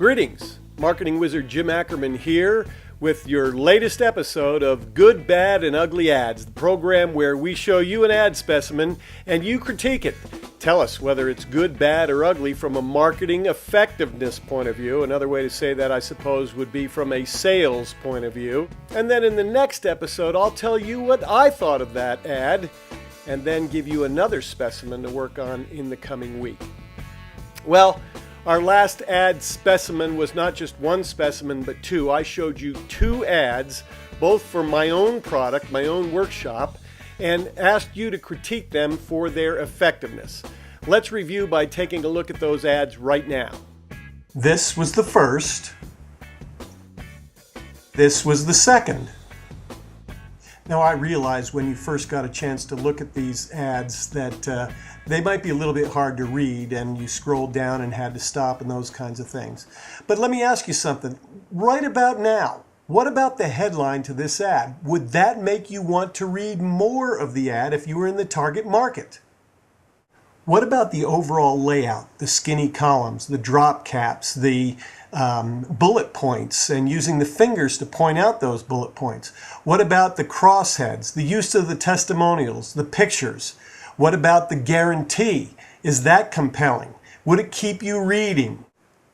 Greetings, Marketing Wizard Jim Ackerman here with your latest episode of Good, Bad, and Ugly Ads, the program where we show you an ad specimen and you critique it. Tell us whether it's good, bad, or ugly from a marketing effectiveness point of view. Another way to say that, I suppose, would be from a sales point of view. And then in the next episode, I'll tell you what I thought of that ad and then give you another specimen to work on in the coming week. Well, our last ad specimen was not just one specimen, but two. I showed you two ads, both for my own product, my own workshop, and asked you to critique them for their effectiveness. Let's review by taking a look at those ads right now. This was the first. This was the second. Now, I realize when you first got a chance to look at these ads that they might be a little bit hard to read and you scrolled down and had to stop and those kinds of things. But let me ask you something. Right about now, what about the headline to this ad? Would that make you want to read more of the ad if you were in the target market? What about the overall layout, the skinny columns, the drop caps, the bullet points, and using the fingers to point out those bullet points? What about the crossheads, the use of the testimonials, the pictures? What about the guarantee? Is that compelling? Would it keep you reading?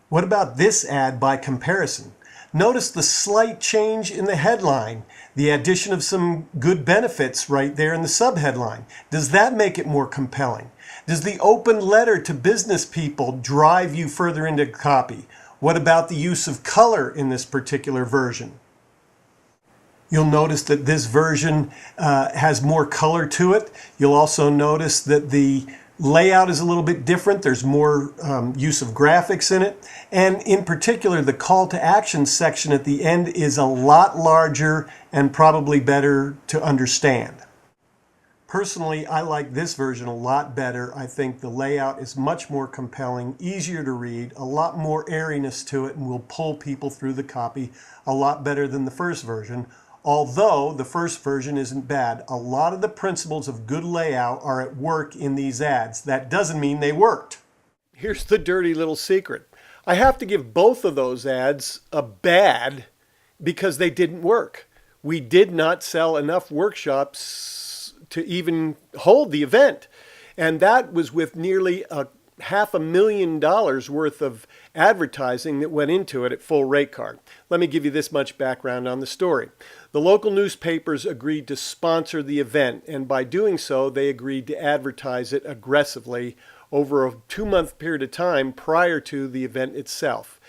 What about this ad by comparison? Notice the slight change in the headline, the addition of some good benefits right there in the subheadline. Does that make it more compelling? Does the open letter to business people drive you further into copy? What about the use of color in this particular version? You'll notice that this version has more color to it. You'll also notice that the layout is a little bit different. There's more use of graphics in it. And in particular, the call to action section at the end is a lot larger and probably better to understand. Personally, I like this version a lot better. I think the layout is much more compelling, easier to read, a lot more airiness to it, and will pull people through the copy a lot better than the first version. Although the first version isn't bad, a lot of the principles of good layout are at work in these ads. That doesn't mean they worked. Here's the dirty little secret. I have to give both of those ads a bad because they didn't work. We did not sell enough workshops to even hold the event. And that was with nearly $500,000 worth of advertising that went into it at full rate card. Let me give you this much background on the story. The local newspapers agreed to sponsor the event, and by doing so, they agreed to advertise it aggressively over a 2-month period of time prior to the event itself.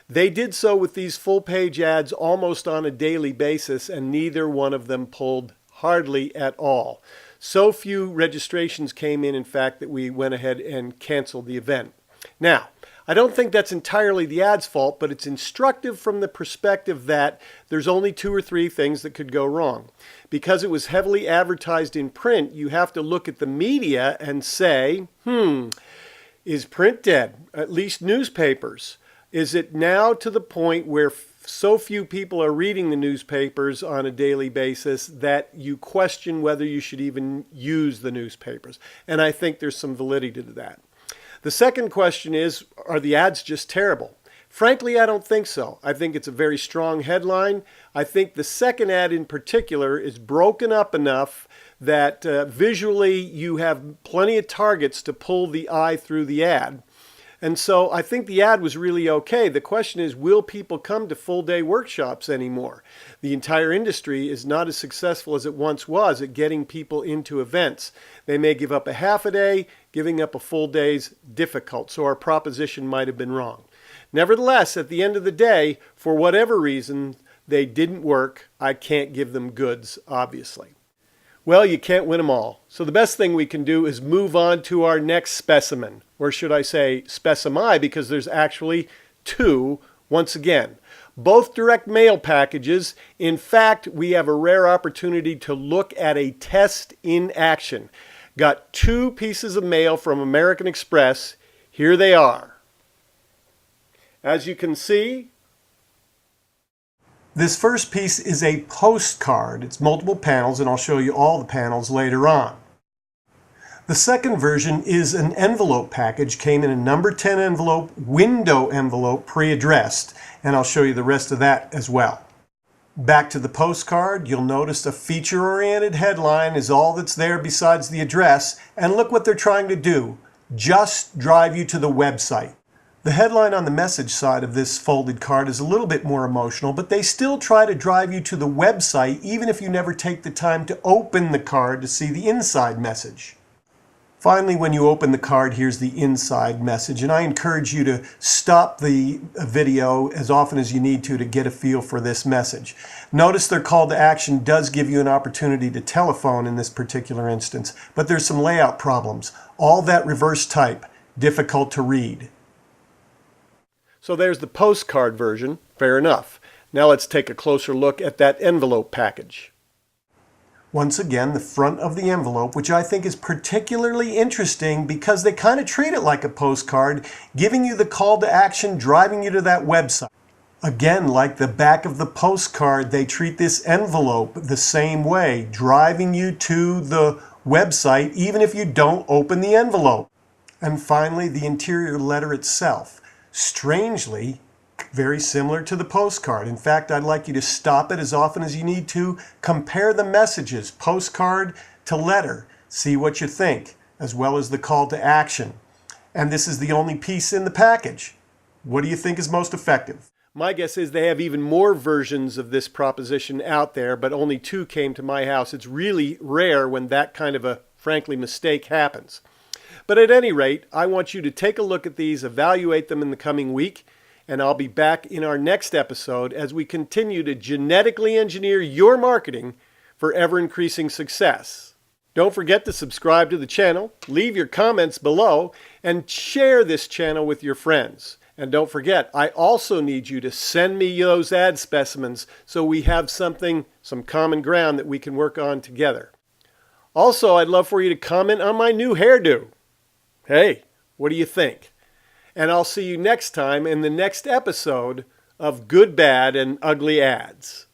They did so with these full-page ads almost on a daily basis, and neither one of them pulled hardly at all. So few registrations came in fact, that we went ahead and canceled the event. Now, I don't think that's entirely the ad's fault, but it's instructive from the perspective that there's only 2 or 3 things that could go wrong. Because it was heavily advertised in print, you have to look at the media and say, is print dead? At least newspapers. Is it now to the point where so few people are reading the newspapers on a daily basis that you question whether you should even use the newspapers? And I think there's some validity to that. The second question is, are the ads just terrible? Frankly, I don't think so. I think it's a very strong headline. I think the second ad in particular is broken up enough that visually you have plenty of targets to pull the eye through the ad. And so I think the ad was really okay. The question is, will people come to full-day workshops anymore? The entire industry is not as successful as it once was at getting people into events. They may give up a half a day. Giving up a full day's difficult, so our proposition might have been wrong. Nevertheless, at the end of the day, for whatever reason, they didn't work. I can't give them goods, obviously. Well, you can't win them all. So the best thing we can do is move on to our next specimen. Or should I say specimi, because there's actually 2 once again. Both direct mail packages. In fact, we have a rare opportunity to look at a test in action. Got 2 pieces of mail from American Express. Here they are. As you can see, this first piece is a postcard. It's multiple panels, and I'll show you all the panels later on. The second version is an envelope package, came in a number 10 envelope, window envelope, pre-addressed, and I'll show you the rest of that as well. Back to the postcard, you'll notice a feature-oriented headline is all that's there besides the address, and look what they're trying to do, just drive you to the website. The headline on the message side of this folded card is a little bit more emotional, but they still try to drive you to the website even if you never take the time to open the card to see the inside message. Finally, when you open the card, here's the inside message, and I encourage you to stop the video as often as you need to get a feel for this message. Notice their call to action does give you an opportunity to telephone in this particular instance, but there's some layout problems. All that reverse type, difficult to read. So there's the postcard version, fair enough. Now let's take a closer look at that envelope package. Once again, the front of the envelope, which I think is particularly interesting because they kind of treat it like a postcard, giving you the call to action, driving you to that website. Again, like the back of the postcard, they treat this envelope the same way, driving you to the website even if you don't open the envelope. And finally, the interior letter itself. Strangely, very similar to the postcard. In fact, I'd like you to stop it as often as you need to. Compare the messages, postcard to letter. See what you think, as well as the call to action. And this is the only piece in the package. What do you think is most effective? My guess is they have even more versions of this proposition out there, but only 2 came to my house. It's really rare when that kind of a, frankly, mistake happens. But at any rate, I want you to take a look at these, evaluate them in the coming week, and I'll be back in our next episode as we continue to genetically engineer your marketing for ever-increasing success. Don't forget to subscribe to the channel, leave your comments below, and share this channel with your friends. And don't forget, I also need you to send me those ad specimens so we have some common ground that we can work on together. Also, I'd love for you to comment on my new hairdo. Hey, what do you think? And I'll see you next time in the next episode of Good, Bad, and Ugly Ads.